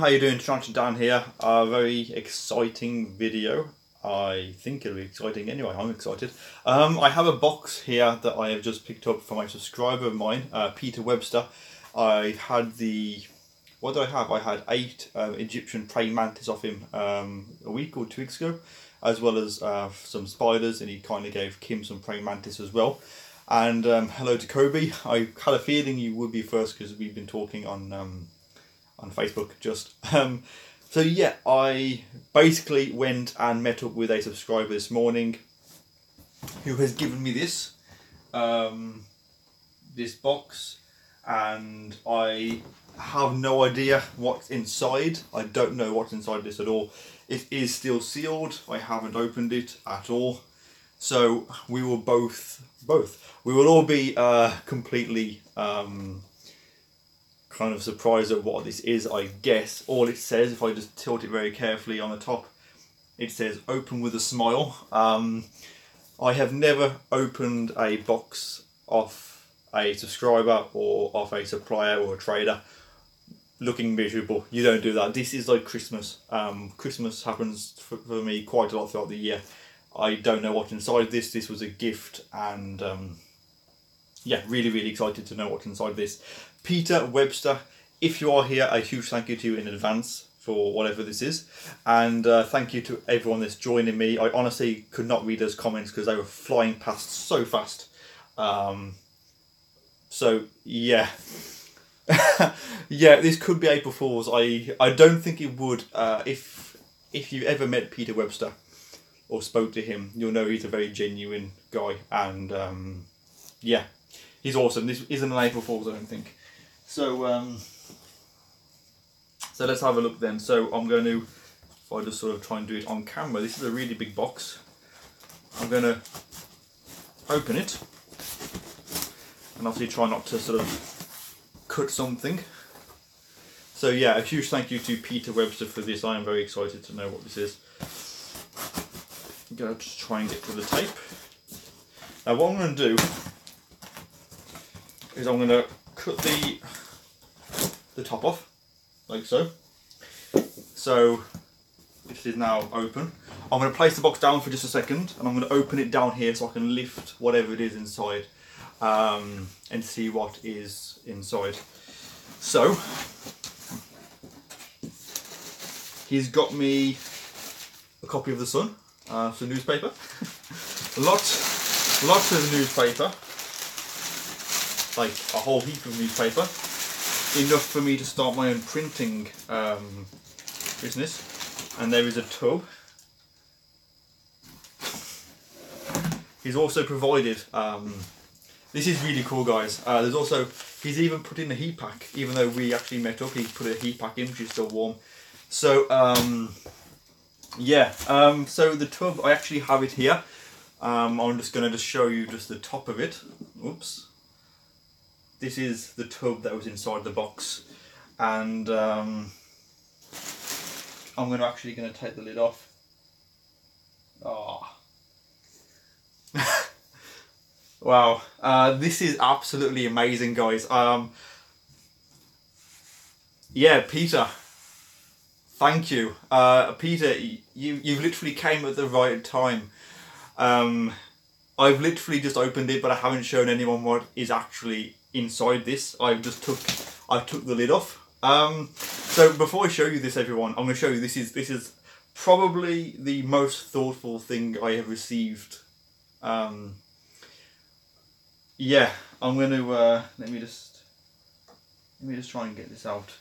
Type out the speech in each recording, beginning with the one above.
how you doing? TarantulaDan here. A very exciting video. I think it'll be exciting anyway. I'm excited. I have a box here that I have just picked up from a subscriber of mine, Peter Webster. I had what did I have? I had 8 Egyptian praying mantis off him a week or 2 weeks ago, as well as some spiders, and he kind of gave Kim some praying mantis as well. And hello to Kobe. I had a feeling you would be first because we've been talking on Facebook just. So yeah, I basically went and met up with a subscriber this morning who has given me this this box, and I have no idea what's inside. I don't know what's inside this at all. It is still sealed. I haven't opened it at all. So we will we will all be completely kind of surprised at what this is, I guess. All it says, if I just tilt it very carefully on the top, it says open with a smile. I have never opened a box off a subscriber or off a supplier or a trader looking miserable. You don't do that. This is like Christmas. Christmas happens for me quite a lot throughout the year. I don't know what's inside this. This was a gift, and yeah, really excited to know what's inside this. Peter Webster, if you are here, a huge thank you to you in advance for whatever this is, and thank you to everyone that's joining me. I honestly could not read those comments because they were flying past so fast. So yeah. Yeah, this could be April Fool's. I don't think it would. If you ever met Peter Webster or spoke to him, you'll know he's a very genuine guy, and yeah, he's awesome. This isn't an April Fool's, I don't think. So so let's have a look then. So I'm going to, if I just sort of try and do it on camera, this is a really big box. I'm going to open it and obviously try not to sort of cut something. So yeah, a huge thank you to Peter Webster for this. I am very excited to know what this is. I'm going to try and get to the tape. Now what I'm going to do is I'm going to cut the top off, like so. So this is now open. I'm going to place the box down for just a second, and I'm going to open it down here so I can lift whatever it is inside and see what is inside. So he's got me a copy of The Sun, some newspaper, lots of newspaper, like a whole heap of newspaper, enough for me to start my own printing business. And there is a tub. He's also provided, this is really cool, guys, there's also, he's even put in a heat pack. Even though we actually met up, he's put a heat pack in, which is still warm. So yeah, so the tub, I actually have it here. I'm just going to show you just the top of it. Oops. This is the tub that was inside the box, and I'm actually going to take the lid off. Oh. Wow, this is absolutely amazing, guys. Yeah, Peter, thank you. Peter, you literally came at the right time. I've literally just opened it, but I haven't shown anyone what is actually inside this. I took the lid off. So before I show you this, everyone, I'm going to show you this is probably the most thoughtful thing I have received. Yeah, I'm going to let me just try and get this out.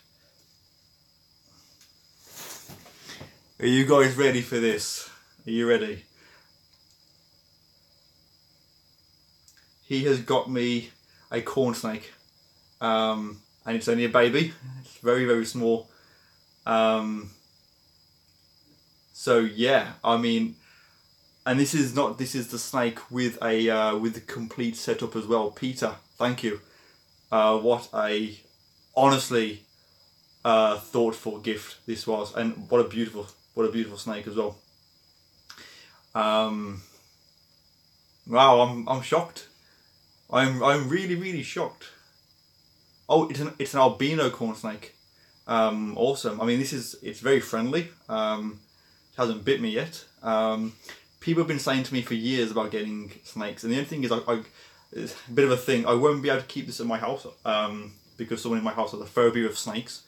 Are you guys ready for this? Are you ready? He has got me a corn snake, and it's only a baby. It's very small. So yeah, I mean, and this is the snake with the complete setup as well. Peter, thank you. What a honestly thoughtful gift this was, and what a beautiful snake as well. Wow, I'm shocked. I'm really shocked. Oh, it's an albino corn snake. Awesome. I mean, it's very friendly. It hasn't bit me yet. People have been saying to me for years about getting snakes, and the only thing is, it's a bit of a thing. I won't be able to keep this at my house because someone in my house has a phobia of snakes.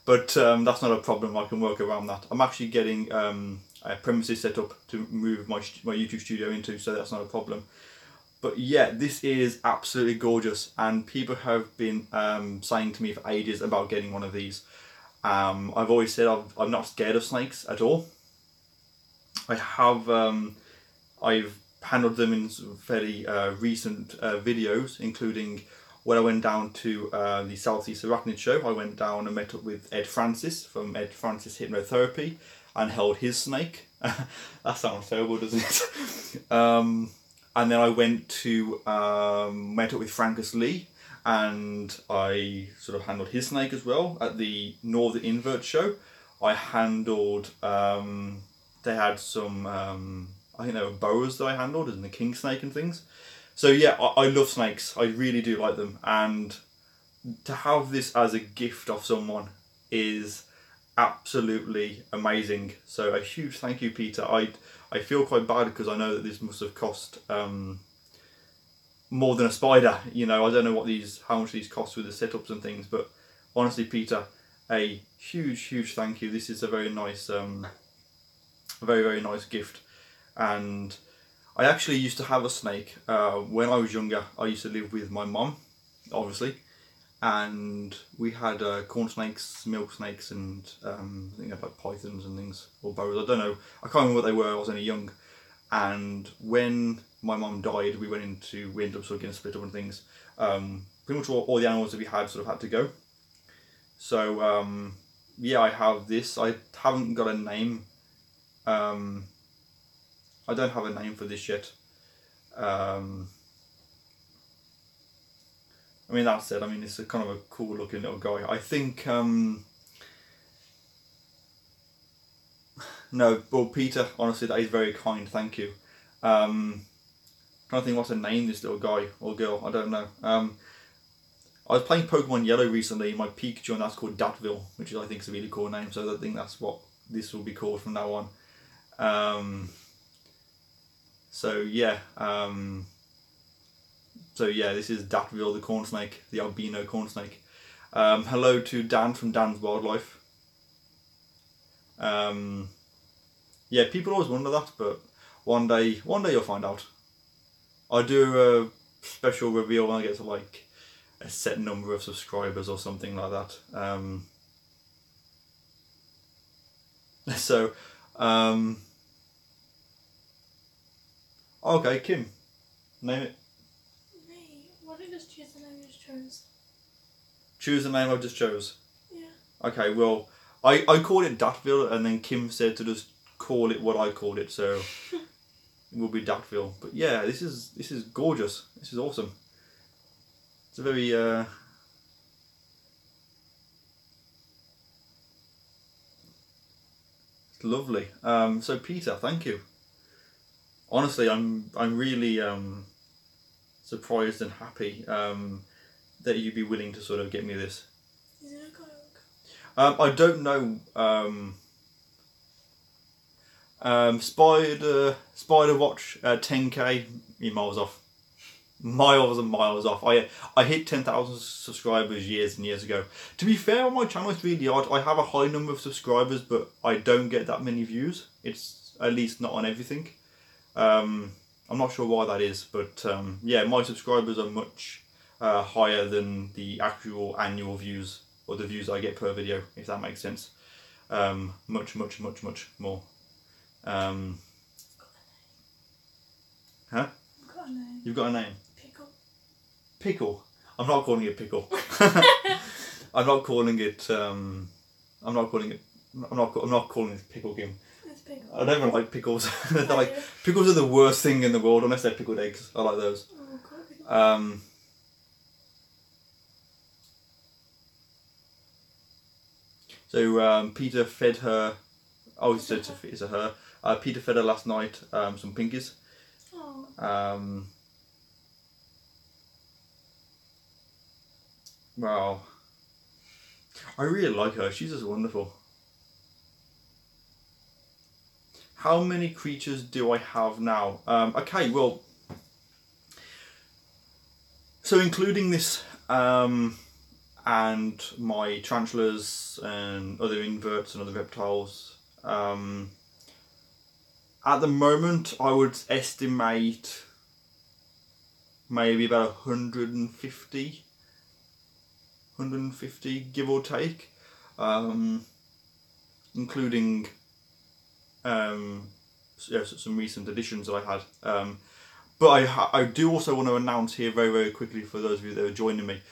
But that's not a problem. I can work around that. I'm actually getting a premises set up to move my YouTube studio into, so that's not a problem. But yeah, this is absolutely gorgeous, and people have been saying to me for ages about getting one of these. I've always said I'm not scared of snakes at all. I've handled them in some fairly recent videos, including when I went down to the Southeast Arachnid show. I went down and met up with Ed Francis from Ed Francis Hypnotherapy and held his snake. That sounds terrible, doesn't it? And then I went to met up with Francis Lee, and I sort of handled his snake as well at the Northern Invert show. I handled, they had some, I think they were boas that I handled, and the king snake and things. So yeah, I love snakes. I really do like them, and to have this as a gift of someone is absolutely amazing. So a huge thank you, Peter. I feel quite bad because I know that this must have cost more than a spider. You know, I don't know how much these cost with the setups and things, but honestly, Peter, a huge thank you. This is a very nice, very nice gift. And I actually used to have a snake when I was younger. I used to live with my mum, obviously, and we had corn snakes, milk snakes, and I think like pythons and things, or boas. I don't know. I can't remember what they were. I was only young. And when my mum died, we ended up sort of getting split up and things. Pretty much all the animals that we had sort of had to go. So yeah, I have this. I haven't got a name. I don't have a name for this yet. I mean, that said, I mean, it's a kind of a cool looking little guy. I think, no, well, Peter, honestly, that is very kind, thank you. Trying to think what to name this little guy or girl, I don't know. I was playing Pokemon Yellow recently. My Pikachu, and that's called Datville, which I think is a really cool name, so I think that's what this will be called from now on. So yeah, this is Datville, the corn snake, the albino corn snake. Hello to Dan from Dan's Wildlife. Yeah, people always wonder that, but one day you'll find out. I'll do a special reveal when I get to like a set number of subscribers or something like that. Okay, Kim, name it. Me? Why don't you just choose the name you just chose? Choose the name I just chose? Yeah. Okay, well, I called it Datville, and then Kim said to just call it what I called it, so it will be Datville. But yeah, this is gorgeous. This is awesome. It's a very it's lovely. So Peter, thank you. Honestly, I'm really surprised and happy that you'd be willing to sort of get me this. Is it a coke? I don't know. Spider Watch 10k, you're miles off. Miles and miles off. I hit 10,000 subscribers years and years ago. To be fair, on my channel it's really odd. I have a high number of subscribers, but I don't get that many views. It's at least not on everything. I'm not sure why that is, but yeah, my subscribers are much higher than the actual annual views, or the views I get per video, if that makes sense. Much more. Huh? I've got a name. You've got a name? Pickle. Pickle? I'm not calling it Pickle. I'm not calling it I'm not calling it Pickle Kim. It's pickle. I don't even like pickles. Pickles are the worst thing in the world, unless they're pickled eggs. I like those. Oh, So Peter fed her. Oh, he said it's a her. Peter fed her last night some pinkies. oh. Well, I really like her. She's just wonderful. How many creatures do I have now? Okay, well, so including this and my tarantulas and other inverts and other reptiles, at the moment I would estimate maybe about 150 give or take, including some recent additions that I had. But I do also want to announce here very quickly for those of you that are joining me,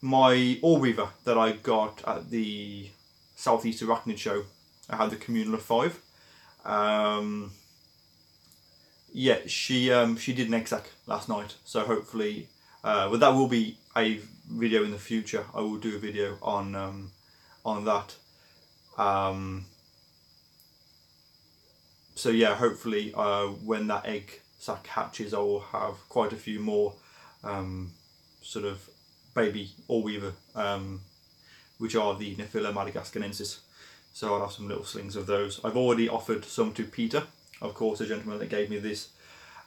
my Orb Weaver that I got at the Southeast Arachnid show. I had the communal of 5. Yeah, she did an exec last night, so hopefully, well, that will be a video in the future. I will do a video on that. So yeah, hopefully when that egg sac hatches, I will have quite a few more sort of baby Orb Weaver, which are the Nephila madagascarensis. So I'll have some little slings of those. I've already offered some to Peter, of course, the gentleman that gave me this,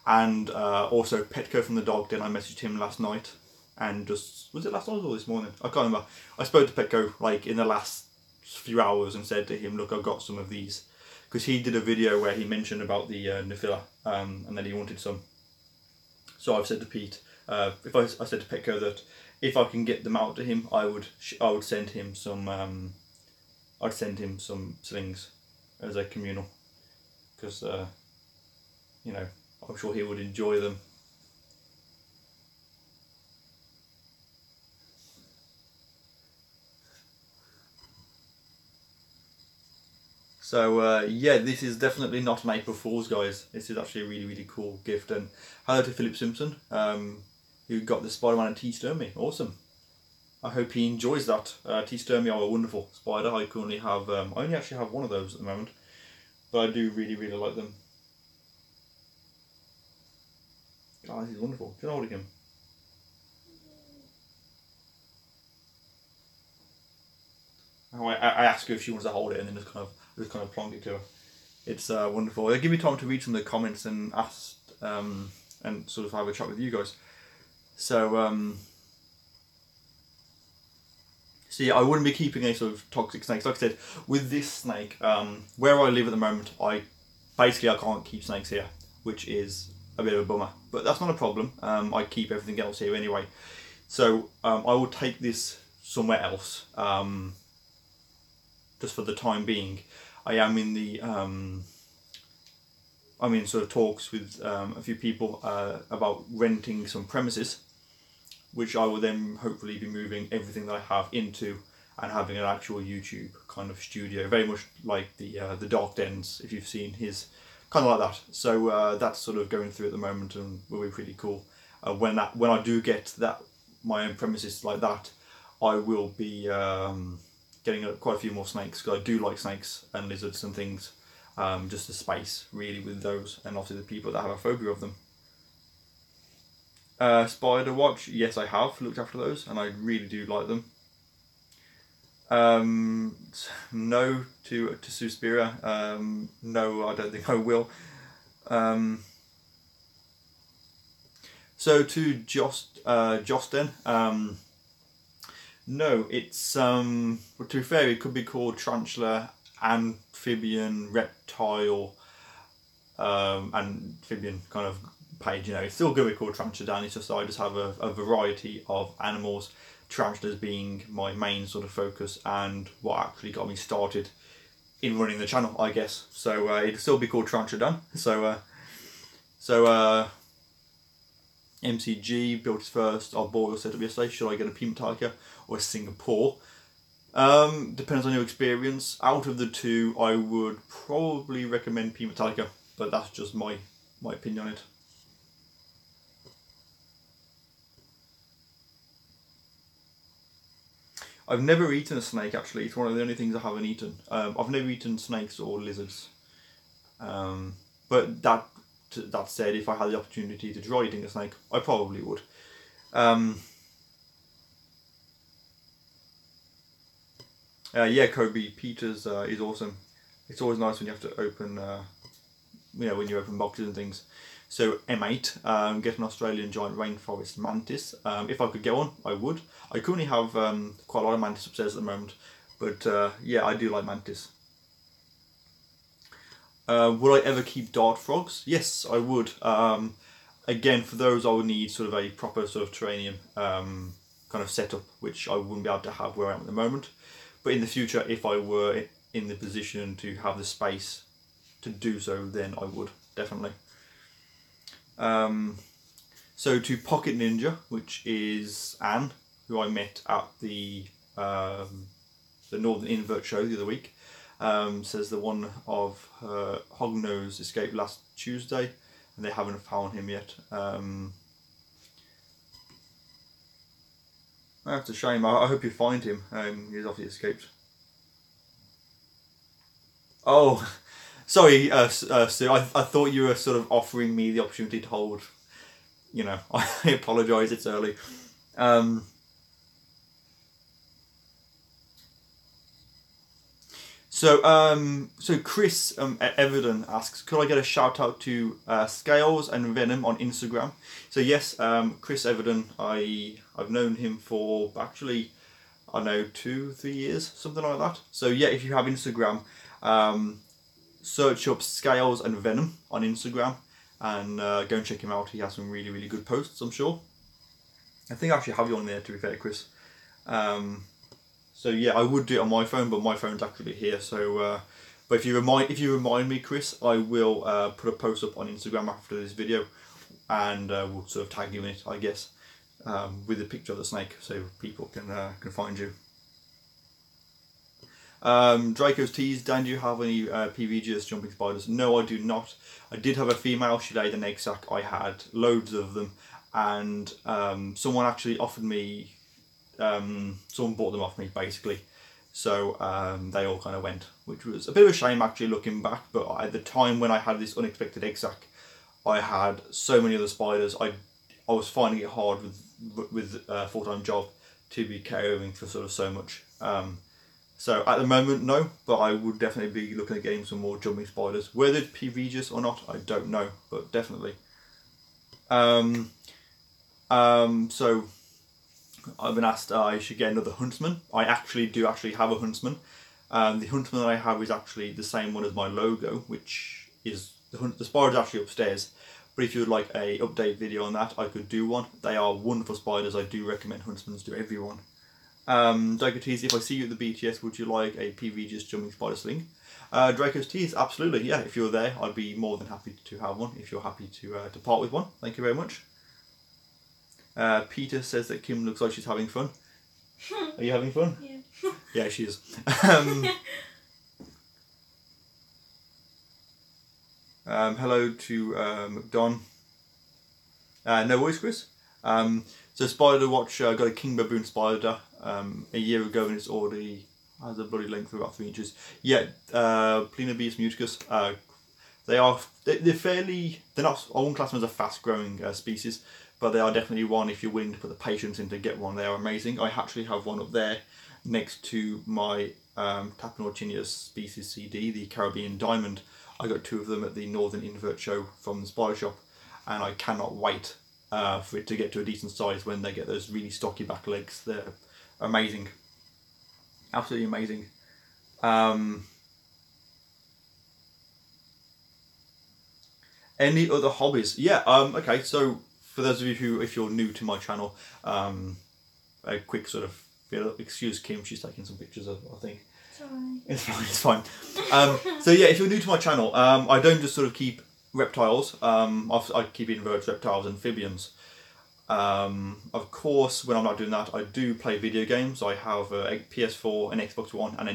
and also Petco from the dog den. I messaged him last night, and just, was it last night or this morning? I can't remember. I spoke to Petco like in the last few hours and said to him, look, I've got some of these, because he did a video where he mentioned about the Nephila, and then he wanted some. So I've said to Pete, I said to Petco that if I can get them out to him, I would send him some. I'd send him some slings as a communal, because you know, I'm sure he would enjoy them. So yeah, this is definitely not an April Fool's, guys. This is actually a really cool gift. And hello to Philip Simpson, who got the Spider-Man and T. Sturmy. Awesome. I hope he enjoys that. T. Sturmy are a wonderful spider. I currently have, I only actually have one of those at the moment, but I do really like them. Oh, this is wonderful. Can I hold him? I asked her if she wants to hold it, and then just kind of plonk it to her. It's wonderful. They give me time to read some of the comments and ask and sort of have a chat with you guys. So so yeah, I wouldn't be keeping any sort of toxic snakes. Like I said, with this snake, where I live at the moment, I can't keep snakes here, which is a bit of a bummer. But that's not a problem. I keep everything else here anyway. So I will take this somewhere else, just for the time being. I am in the I'm in sort of talks with a few people about renting some premises, which I will then hopefully be moving everything that I have into and having an actual YouTube kind of studio, very much like the Dark Dens, if you've seen his, kind of like that. So that's sort of going through at the moment and will be pretty cool. When I do get that my own premises like that, I will be getting quite a few more snakes, because I do like snakes and lizards and things. Just the space really with those, and obviously the people that have a phobia of them. Spider Watch, yes, I have looked after those, and I really do like them. No to Suspiria. No, I don't think I will. So to Josten, no, it's to be fair, it could be called tarantula, amphibian, reptile, amphibian kind of page. You know, it's still going to be called TarantulaDan. It's just I just have a variety of animals, tarantulas being my main sort of focus and what actually got me started in running the channel, I guess. So it'll still be called TarantulaDan. So MCG built his first arboreal setup yesterday. Should I get a Pima Metallica or a Singapore? Depends on your experience. Out of the two, I would probably recommend Pima Metallica, but that's just my opinion on it. I've never eaten a snake, actually. It's one of the only things I haven't eaten. I've never eaten snakes or lizards. But that said, if I had the opportunity to try eating a snake, I probably would. Yeah, Kobe Peters is awesome. It's always nice when you have to open, when you open boxes and things. So M8, get an Australian giant rainforest mantis. If I could get one, I would. I currently have quite a lot of mantis upstairs at the moment, but yeah, I do like mantis. Would I ever keep dart frogs? Yes, I would. Again, for those I would need sort of a proper sort of terrarium kind of setup, which I wouldn't be able to have where I am at the moment. But in the future, if I were in the position to have the space to do so, then I would, definitely. So to Pocket Ninja, which is Anne, who I met at the Northern Invert show the other week, says the one of her hognose escaped last Tuesday and they haven't found him yet. That's a shame. I hope you find him. He's obviously escaped. Oh, sorry, Sue. I thought you were sort of offering me the opportunity to hold. You know, I apologise. It's early. So Chris Everton asks, could I get a shout out to Scales and Venom on Instagram? So yes, Chris Everton, I've known him for actually, I don't know, 2-3 years, something like that. So yeah, if you have Instagram, search up Scales and Venom on Instagram and go and check him out. He has some really, really good posts, I'm sure. I think I actually have you on there, to be fair, Chris. So yeah, I would do it on my phone, but my phone's actually here. So, but if you remind me, Chris, I will put a post up on Instagram after this video, and we'll sort of tag you in it, I guess, with a picture of the snake, so people can find you. Draco's Tease, Dan, do you have any PVGS jumping spiders? No, I do not. I did have a female. She laid an egg sac. I had loads of them, and someone actually offered me. Someone bought them off me basically, so they all kind of went, which was a bit of a shame actually looking back. But at the time when I had this unexpected egg sac, I had so many other spiders. I was finding it hard with a full-time job to be caring for sort of so much. So at the moment, no, but I would definitely be looking at getting some more jumping spiders. Whether it's PVGS or not, I don't know, but definitely. So I've been asked I should get another huntsman. I do actually have a huntsman. The huntsman that I have is actually the same one as my logo, which is the spider's actually upstairs. But if you would like a update video on that, I could do one. They are wonderful spiders. I do recommend huntsmans to everyone. Draco's Tease, if I see you at the BTS, would you like a PVGS jumping spider sling? Draco's Tease, absolutely. Yeah, if you're there, I'd be more than happy to have one. If you're happy to part with one, thank you very much. Peter says that Kim looks like she's having fun. Are you having fun? Yeah. Yeah, she is. Hello to Don. No worries, Chris. So Spider Watch got a king baboon spider a year ago, and it's already has a bloody length of about 3 inches. Yeah, Planobius muticus. They're not, I won't class them as a fast growing species, but they are definitely one if you're willing to put the patience in to get one. They are amazing. I actually have one up there next to my Tapenorchinius species CD, the Caribbean Diamond. I got 2 of them at the Northern Invert show from the spider shop, and I cannot wait for it to get to a decent size when they get those really stocky back legs. They're amazing. Absolutely amazing. Any other hobbies? Yeah, okay, so for those of you who, if you're new to my channel, a quick sort of, excuse Kim, she's taking some pictures of, I think. Sorry. It's fine, it's fine. So yeah, if you're new to my channel, I don't just sort of keep reptiles, I keep inverts, reptiles, amphibians. Of course, when I'm not doing that, I do play video games. I have a PS4, an Xbox One, and a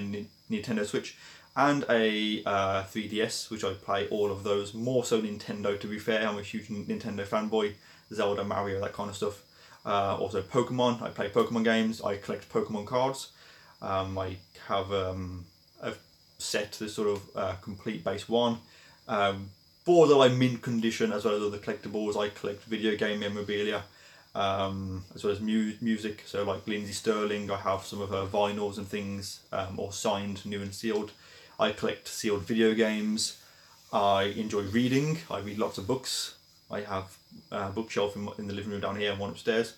Nintendo Switch, and a 3DS, which I play all of those. More so Nintendo, to be fair. I'm a huge Nintendo fanboy. Zelda, Mario, that kind of stuff. Also Pokemon. I play Pokemon games. I collect Pokemon cards. I have a set, this sort of complete base one. Borderline mint condition, as well as other collectibles. I collect video game memorabilia. as well as music. So like Lindsay Sterling, I have some of her vinyls and things, all signed, new and sealed. I collect sealed video games. I enjoy reading. I read lots of books. I have a bookshelf in the living room down here and one upstairs,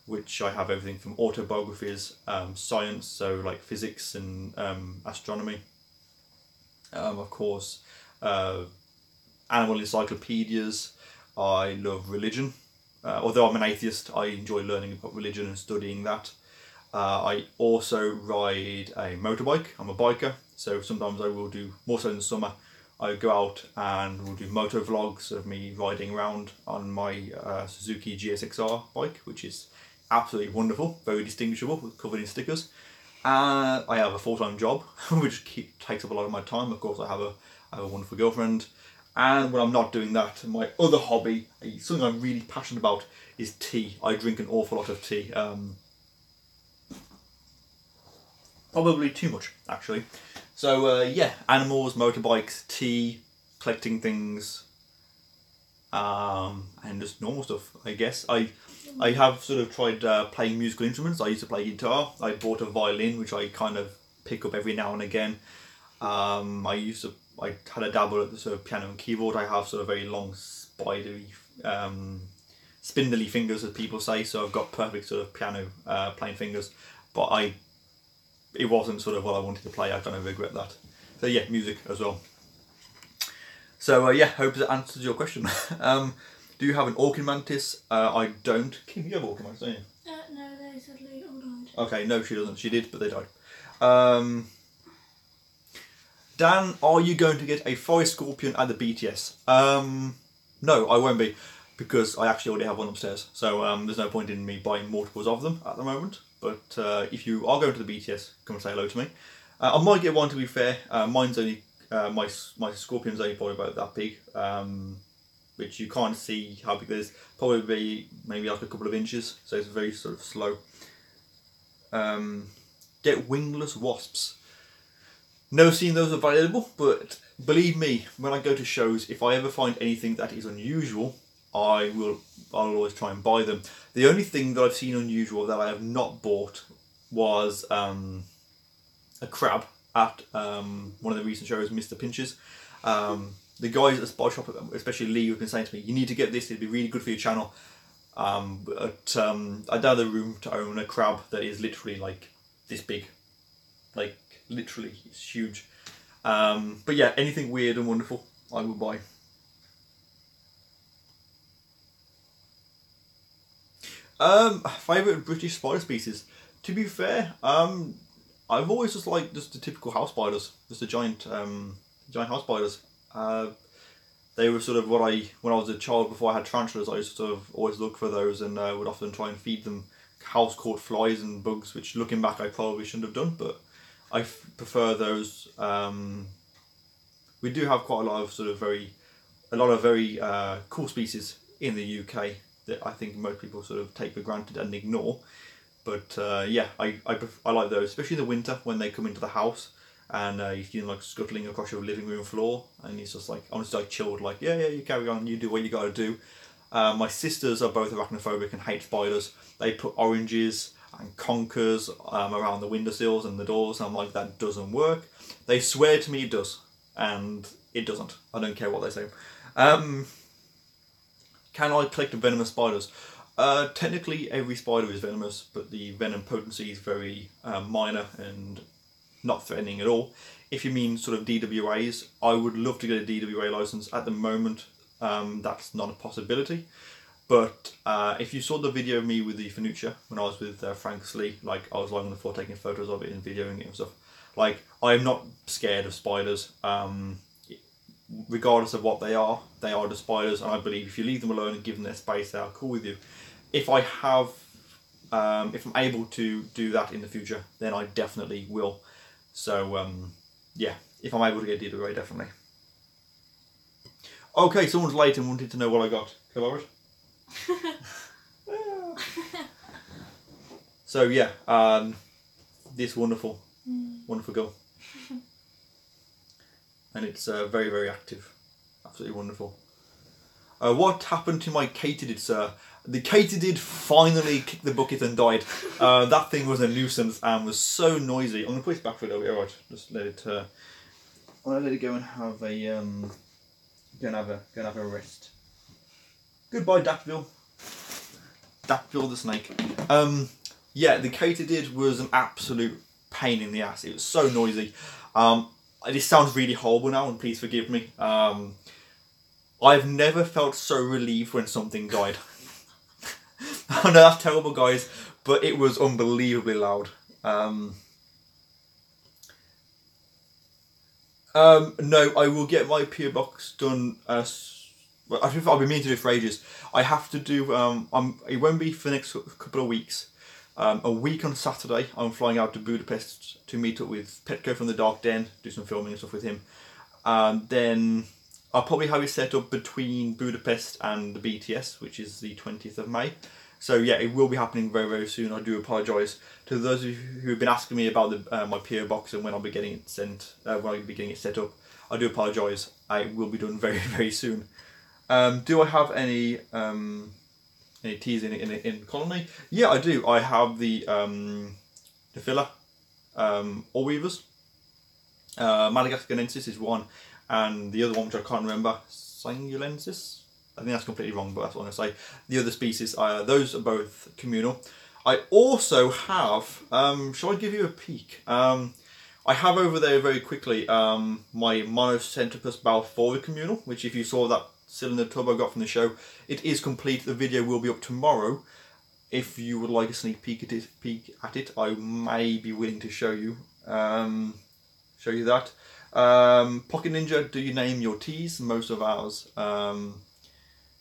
which I have everything from autobiographies, science, so like physics and astronomy. Of course, animal encyclopedias. I love religion. Although I'm an atheist, I enjoy learning about religion and studying that. I also ride a motorbike. I'm a biker, so sometimes I will do, more so in the summer, I go out and will do moto vlogs of me riding around on my Suzuki GSXR bike, which is absolutely wonderful, very distinguishable, covered in stickers. I have a full-time job, which takes up a lot of my time. Of course, I have a wonderful girlfriend. And when I'm not doing that, my other hobby, something I'm really passionate about, is tea. I drink an awful lot of tea. Probably too much, actually. So yeah, animals, motorbikes, tea, collecting things, and just normal stuff, I guess. I have sort of tried playing musical instruments. I used to play guitar. I bought a violin, which I kind of pick up every now and again. I had a dabble at the sort of piano and keyboard. I have sort of very long, spidery, spindly fingers, as people say. So I've got perfect sort of piano playing fingers. But it wasn't sort of what I wanted to play. I kind of regret that. So yeah, music as well. So yeah, hope that answers your question. Do you have an orchid mantis? I don't. Kim, you have orchid mantis, don't you? No, they sadly all died. Okay, no, she doesn't. She did, but they died. Dan, are you going to get a forest scorpion at the BTS? No, I won't be, because I actually already have one upstairs. So there's no point in me buying multiples of them at the moment. But if you are going to the BTS, come and say hello to me. I might get one, to be fair. Mine's only my scorpion's only probably about that big, which you can't see how big it is. Probably maybe like a couple of inches. So it's very sort of slow. Get wingless wasps. Never seen those available, but believe me, when I go to shows, if I ever find anything that is unusual, I'll always try and buy them. The only thing that I've seen unusual that I have not bought was a crab at one of the recent shows, Mr. Pinch's. The guys at the spot shop, especially Lee, have been saying to me, you need to get this, it'd be really good for your channel. But I don't have the room to own a crab that is literally like this big. Like, literally, it's huge. But yeah, anything weird and wonderful, I will buy. Favourite British spider species? To be fair, I've always just liked just the typical house spiders, just the giant house spiders. They were sort of when I was a child, before I had tarantulas, I used to sort of always look for those and would often try and feed them house caught flies and bugs, which looking back I probably shouldn't have done, but I prefer those. We do have quite a lot of very cool species in the UK that I think most people sort of take for granted and ignore. But yeah, I like those, especially in the winter when they come into the house and you see them like scuttling across your living room floor, and it's just like, I'm just like chilled, like yeah, you carry on, you do what you gotta do. My sisters are both arachnophobic and hate spiders. They put oranges and conkers around the windowsills and the doors, and I'm like, that doesn't work. They swear to me it does, and it doesn't. I don't care what they say. Can I collect venomous spiders? Technically every spider is venomous, but the venom potency is very minor and not threatening at all. If you mean sort of DWAs, I would love to get a DWA license. At the moment, that's not a possibility. But if you saw the video of me with the Fenuccia when I was with Frank Slee, like I was lying on the floor taking photos of it and videoing it and stuff, like I'm not scared of spiders. Regardless of what they are the spiders, and I believe if you leave them alone and give them their space, they are cool with you. If I have, if I'm able to do that in the future, then I definitely will. So yeah, if I'm able to get DWA, definitely. Okay, someone's late and wanted to know what I got. Can I borrow it? So yeah, this wonderful girl, and it's very active, absolutely wonderful. What happened to my katydid, sir? The katydid finally kicked the bucket and died. That thing was a nuisance and was so noisy. I'm going to put it back for a little bit. Alright, just let it... I'm going to let it go and have a... go and have a rest. Goodbye, Dactyl. Dactyl the snake. Yeah, the katydid was an absolute pain in the ass. It was so noisy. This sounds really horrible now, and please forgive me. I've never felt so relieved when something died. I know that's terrible, guys, but it was unbelievably loud. No, I will get my PO box done. Well, I've been meaning to do it for ages. I have to do. It won't be for the next couple of weeks. A week on Saturday, I'm flying out to Budapest to meet up with Petco from the Dark Den, do some filming and stuff with him. Then I'll probably have it set up between Budapest and the BTS, which is the 20th of May. So yeah, it will be happening very, very soon. I do apologise to those of you who have been asking me about the, my PO box and when I'll be getting it sent, when I'll be getting it set up. I do apologise. It will be done very, very soon. Do I have any teas in Colony? Yeah, I do. I have the filler All Weavers. Madagascarensis is one, and the other one, which I can't remember, Sangulensis. I think that's completely wrong, but that's what I'm going to say. The other species, those are both communal. I also have, shall I give you a peek? I have over there very quickly my Monocentropus balfouri communal, which if you saw that cylinder tub I got from the show, it is complete. The video will be up tomorrow. If you would like a sneak peek at it, I may be willing to show you that. Pocket Ninja, do you name your teas? Most of ours.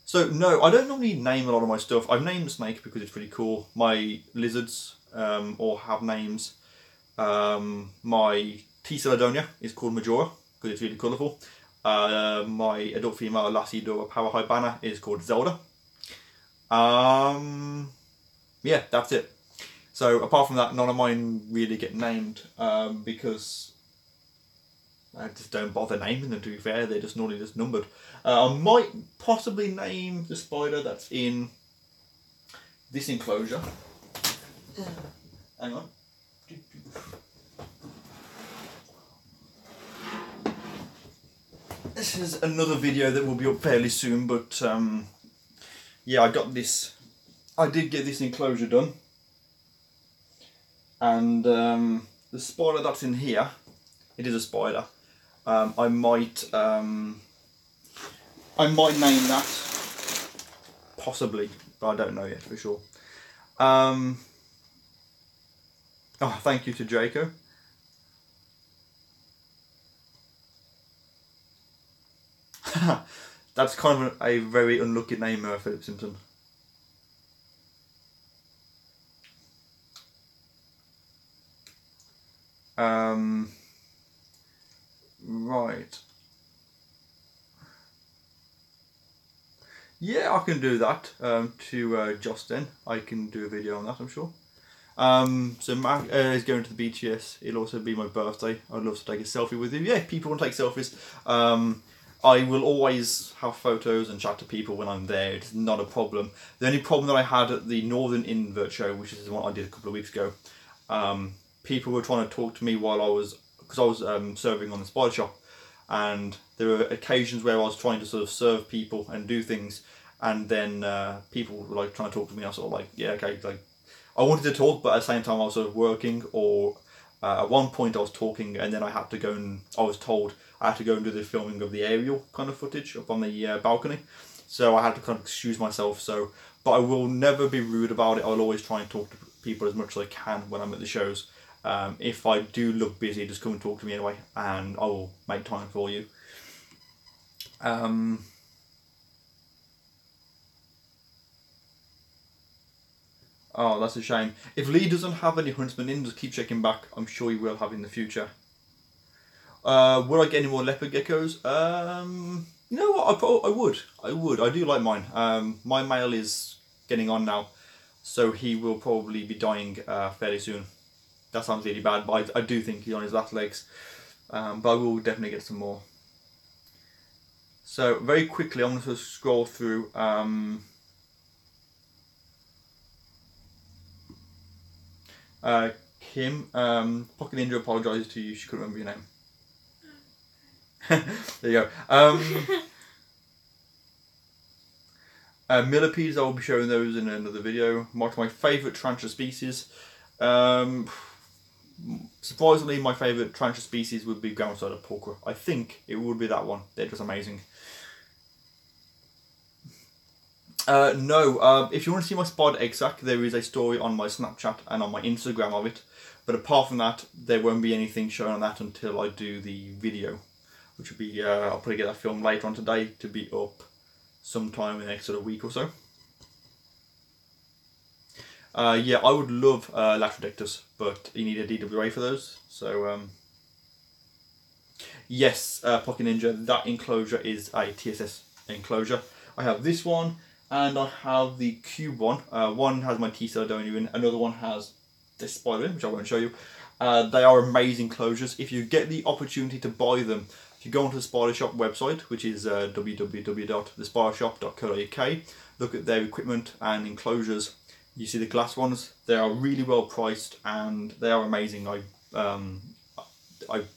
So no, I don't normally name a lot of my stuff. I've named Snake because it's pretty cool. My lizards all have names. My T. Celadonia is called Majora because it's really colourful. My adult female Lassidora Power High Banner is called Zelda. Yeah, that's it. So apart from that, none of mine really get named because I just don't bother naming them, to be fair. They're just normally just numbered. I might possibly name the spider that's in this enclosure. Hang on. This is another video that will be up fairly soon, but yeah, I did get this enclosure done. And the spider that's in here, it is a spider. I might name that, possibly, but I don't know yet for sure. Oh, thank you to Draco. That's kind of a very unlucky name, Philip Simpson. Right. Yeah, I can do that. To Justin, I can do a video on that, I'm sure. So Mac is going to the BTS. It'll also be my birthday. I'd love to take a selfie with you. Yeah, people want to take selfies. I will always have photos and chat to people when I'm there. It's not a problem. The only problem that I had at the Northern Invert show, which is the one I did a couple of weeks ago, people were trying to talk to me while I was, because I was serving on the spider shop, and there were occasions where I was trying to sort of serve people and do things, and then people were like trying to talk to me. I was sort of like, yeah, okay, like I wanted to talk, but at the same time I was sort of working, or at one point I was talking and then I had to go and, I was told I had to go and do the filming of the aerial kind of footage up on the balcony. So I had to kind of excuse myself. So, but I will never be rude about it. I'll always try and talk to people as much as I can when I'm at the shows. If I do look busy, just come and talk to me anyway, and I will make time for you. Oh, that's a shame. If Lee doesn't have any huntsmen in, just keep checking back. I'm sure he will have in the future. Would I get any more leopard geckos? You know what? I would. I do like mine. My male is getting on now, so he will probably be dying fairly soon. That sounds really bad, but I do think he's on his last legs. But I will definitely get some more. So very quickly, I'm going to scroll through. Kim, Pocket Ninja apologises to you. She couldn't remember your name. There you go. Millipedes, I will be showing those in another video. My favourite tarantula species. Surprisingly, my favourite tarantula species would be ground-sided pulchra. I think it would be that one. They're just amazing. No, if you want to see my spider egg sac, there is a story on my Snapchat and on my Instagram of it. But apart from that, there won't be anything shown on that until I do the video. Which will be, I'll probably get that film later on today to be up sometime in the next sort of week or so. Yeah, I would love Latrodectus, but you need a DWA for those. So, yes, Pocket Ninja, that enclosure is a TSS enclosure. I have this one, and I have the cube one. One has my TarantulaDan in, another one has this spider in, which I won't show you. They are amazing closures. If you get the opportunity to buy them, if you go onto the Spider Shop website, which is www.thespidershop.co.uk, look at their equipment and enclosures. You see the glass ones, they are really well priced and they are amazing. I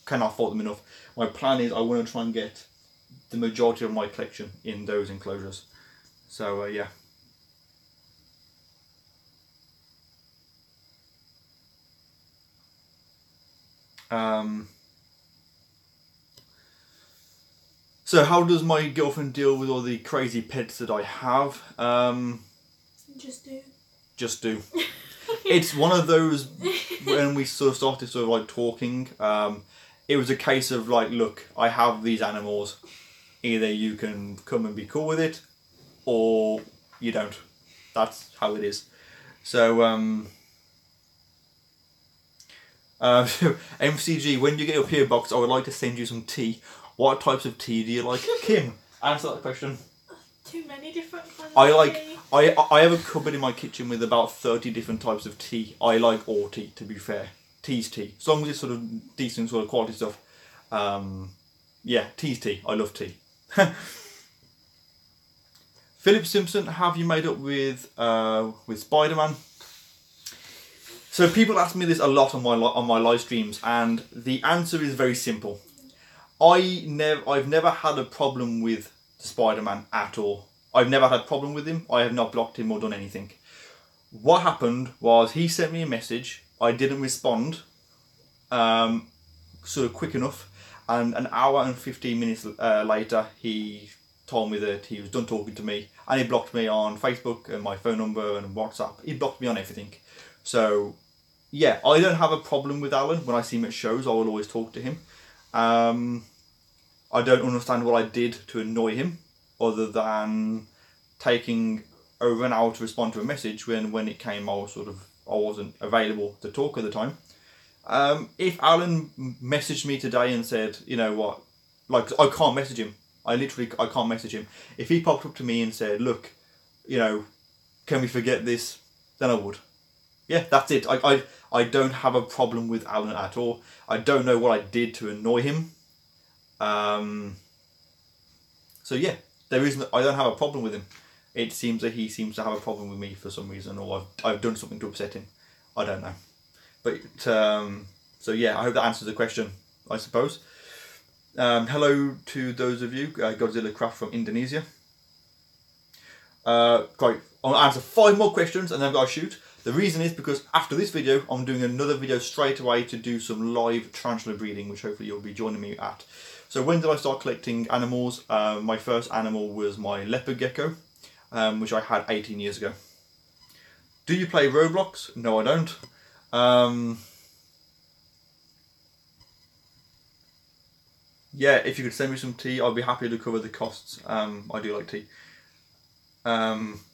cannot fault them enough. My plan is I want to try and get the majority of my collection in those enclosures. So yeah. So how does my girlfriend deal with all the crazy pets that I have? Just do. Just do. It's one of those, when we sort of started sort of like talking, it was a case of like, look, I have these animals, either you can come and be cool with it, or you don't. That's how it is. So, MCG, when you get your PO box, I would like to send you some tea. What types of tea do you like? Kim, answer that question. Too many different kinds I of like, tea. I have a cupboard in my kitchen with about 30 different types of tea. I like all tea, to be fair. Tea's tea. As long as it's sort of decent sort of quality stuff. Yeah, tea's tea. I love tea. Philip Simpson, have you made up with Spider-Man? So people ask me this a lot on my live streams, and the answer is very simple. I've never had a problem with Spider-Man at all. I've never had a problem with him. I have not blocked him or done anything. What happened was he sent me a message. I didn't respond sort of quick enough, and an hour and 15 minutes later he told me that he was done talking to me, and he blocked me on Facebook and my phone number and WhatsApp. He blocked me on everything. So yeah, I don't have a problem with Alan. When I see him at shows, I will always talk to him. I don't understand what I did to annoy him, other than taking over an hour to respond to a message when it came I wasn't available to talk at the time. If Alan messaged me today and said, you know what, like, I can't message him. I can't message him. If he popped up to me and said, look, you know, can we forget this? Then I would. Yeah, that's it. I don't have a problem with Alan at all. I don't know what I did to annoy him. So yeah, I don't have a problem with him. It seems that he seems to have a problem with me for some reason, or I've done something to upset him. I don't know. But so yeah, I hope that answers the question, I suppose. Hello to those of you, Godzilla Craft from Indonesia. Great. I'll answer 5 more questions and then I've got to shoot. The reason is because after this video, I'm doing another video straight away to do some live tarantula breeding, which hopefully you'll be joining me at. So when did I start collecting animals? My first animal was my leopard gecko, which I had 18 years ago. Do you play Roblox? No, I don't. Yeah, if you could send me some tea, I'd be happy to cover the costs. I do like tea.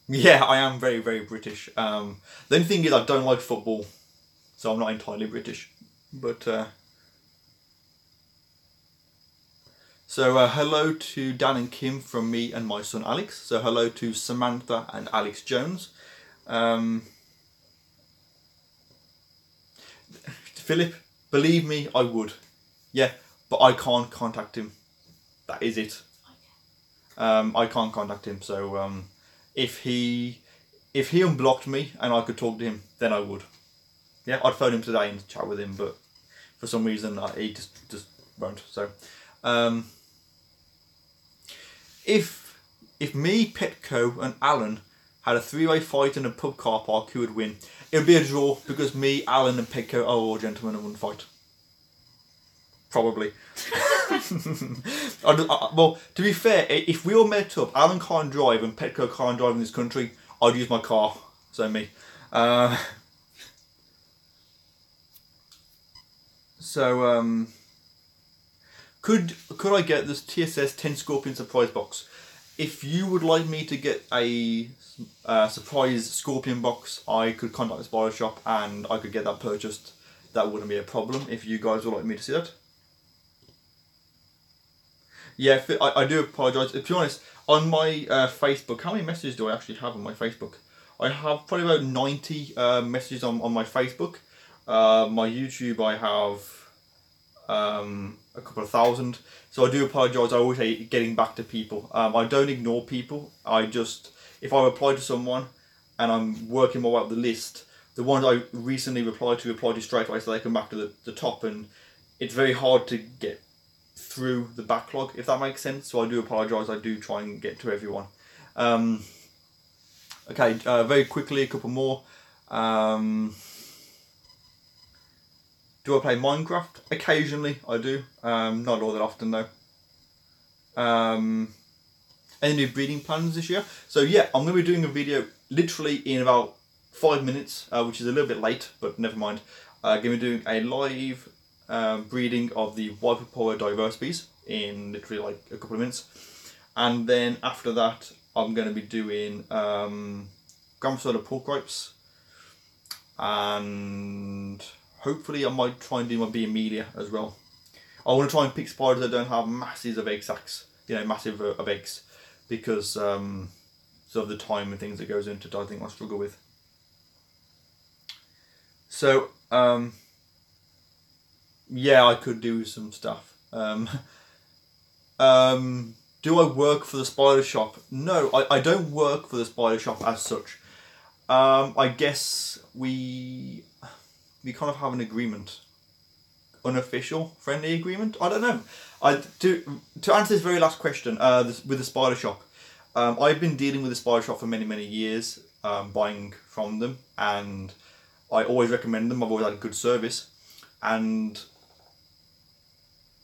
Yeah, I am very, very British. The only thing is I don't like football, so I'm not entirely British. But so hello to Dan and Kim from me and my son Alex. So hello to Samantha and Alex Jones. Philip, believe me, I would. Yeah, but I can't contact him. That is it. I can't contact him, so if he unblocked me and I could talk to him, then I would. yeah, I'd phone him today and chat with him, but for some reason he just won't. So if me, Petco and Alan had a 3-way fight in a pub car park, who would win? It would be a draw, because me, Alan and Petco are all gentlemen and wouldn't fight. Probably. Well, to be fair, if we all met up, Alan can't drive and Petco can't drive in this country, I'd use my car. So me. Could I get this TSS 10 Scorpion surprise box? If you would like me to get a surprise Scorpion box, I could contact the Spider Shop and I could get that purchased. That wouldn't be a problem if you guys would like me to see that. Yeah, I do apologise. To be honest, on my Facebook, how many messages do I actually have on my Facebook? I have probably about 90 messages on my Facebook. My YouTube, I have a couple of thousand. So I do apologise. I always hate getting back to people. I don't ignore people. I just, if I reply to someone and I'm working my way up the list, the ones I recently replied to straight away, so they come back to the top, and it's very hard to get through the backlog, if that makes sense. So I do apologise. I do try and get to everyone. Okay, very quickly, a couple more. Do I play Minecraft? Occasionally, I do. Not all that often though. Any new breeding plans this year? So yeah, I'm going to be doing a video literally in about 5 minutes, which is a little bit late, but never mind. Going to be doing a live breeding of the white purple diverse bees in literally like a couple of minutes. And then after that, I'm going to be doing Gramsoda pork ripes, and hopefully I might try and do my bee media as well. I want to try and pick spiders that don't have masses of egg sacs, you know, massive of eggs, because sort of the time and things that goes into it, I think I struggle with. So yeah, I could do some stuff. Do I work for the Spider Shop? No, I don't work for the Spider Shop as such. I guess we kind of have an agreement, unofficial, friendly agreement. I don't know. To answer this very last question, with the Spider Shop, I've been dealing with the Spider Shop for many years, buying from them, and I always recommend them. I've always had a good service, and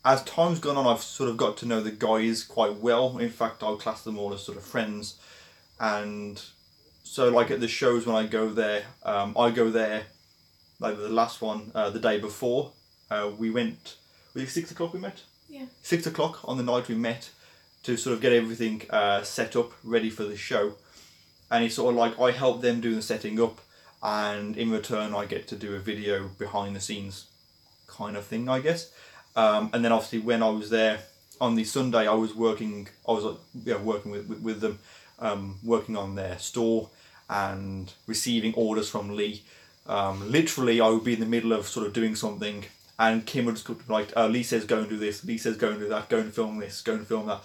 as time's gone on, I've sort of got to know the guys quite well. In fact, I'll class them all as sort of friends. And so like at the shows when I go there, like the last one, the day before, we went, was it 6 o'clock we met? Yeah. 6 o'clock on the night we met to sort of get everything set up, ready for the show. And it's sort of like I help them do the setting up, and in return I get to do a video behind the scenes kind of thing, I guess. And then obviously when I was there on the Sunday, I was working with them, working on their store and receiving orders from Lee. Literally, I would be in the middle of sort of doing something, and Kim would just be like, Lee says go and do this, Lee says go and do that, go and film this, go and film that.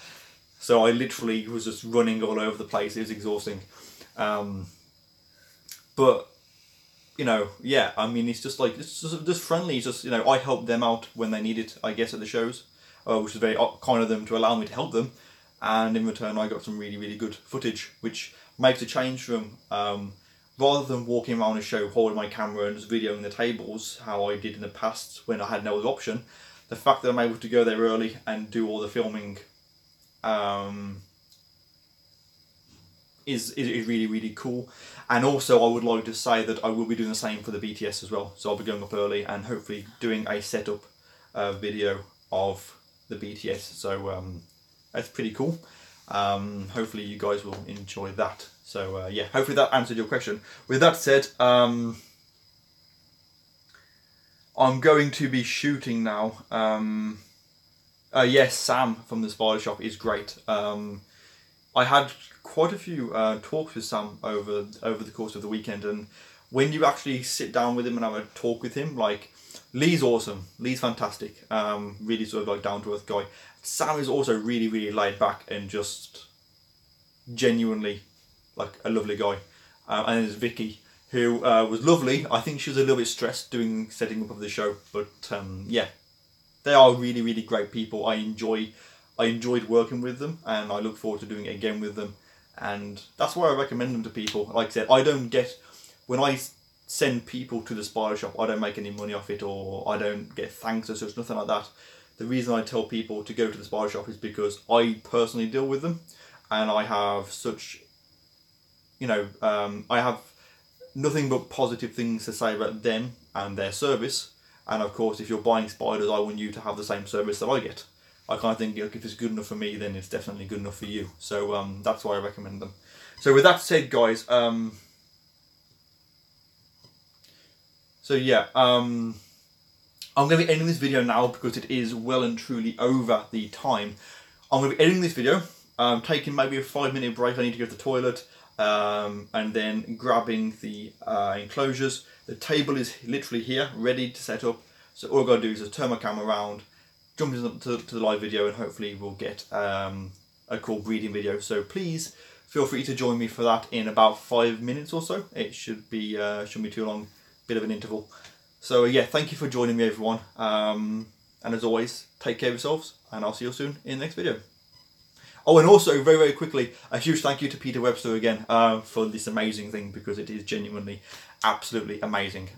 So I literally was just running all over the place. It was exhausting. But you know, yeah, I mean, it's just like, it's just friendly. It's just, you know, I help them out when they need it, I guess, at the shows, which is very kind of them to allow me to help them. And in return, I got some really good footage, which makes a change from, rather than walking around a show holding my camera and just videoing the tables, how I did in the past when I had no other option, the fact that I'm able to go there early and do all the filming is really cool. And also I would like to say that I will be doing the same for the BTS as well. So I'll be going up early and hopefully doing a setup video of the BTS. So that's pretty cool. Hopefully you guys will enjoy that. So yeah, hopefully that answered your question. With that said, I'm going to be shooting now. Yes, Sam from the Spider Shop is great. I had quite a few talks with Sam over the course of the weekend, and when you actually sit down with him and have a talk with him, like, Lee's awesome, Lee's fantastic, really sort of like down to earth guy. Sam is also really laid back and just genuinely like a lovely guy. And there's Vicky. who was lovely. I think she was a little bit stressed setting up of the show, but yeah, they are really, really great people. I enjoyed working with them, and I look forward to doing it again with them. And that's why I recommend them to people. Like I said, when I send people to the spider shop, I don't make any money off it, or I don't get thanks or such, nothing like that. The reason I tell people to go to the spider shop is because I personally deal with them, and I have such, I have nothing but positive things to say about them and their service. And of course, if you're buying spiders, I want you to have the same service that I get. I kind of think, if it's good enough for me, then it's definitely good enough for you. So that's why I recommend them. So with that said, guys, I'm going to be ending this video now because it is well and truly over the time. I'm going to be ending this video, taking maybe a 5-minute break. I need to go to the toilet, and then grabbing the enclosures. The table is literally here, ready to set up. So all I've got to do is just turn my camera around, jump into the live video, and hopefully we'll get a cool breeding video. So please feel free to join me for that in about 5 minutes or so. It shouldn't be too long, bit of an interval. So yeah, thank you for joining me, everyone. And as always, take care of yourselves, and I'll see you soon in the next video. Oh, and also, very, very quickly, a huge thank you to Peter Webster again for this amazing thing, because it is genuinely, absolutely amazing.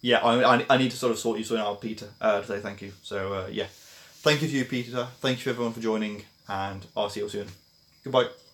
Yeah, I need to sort of sort you something out, Peter, to say thank you. So yeah, thank you to you, Peter. Thank you everyone for joining, and I'll see you soon. Goodbye.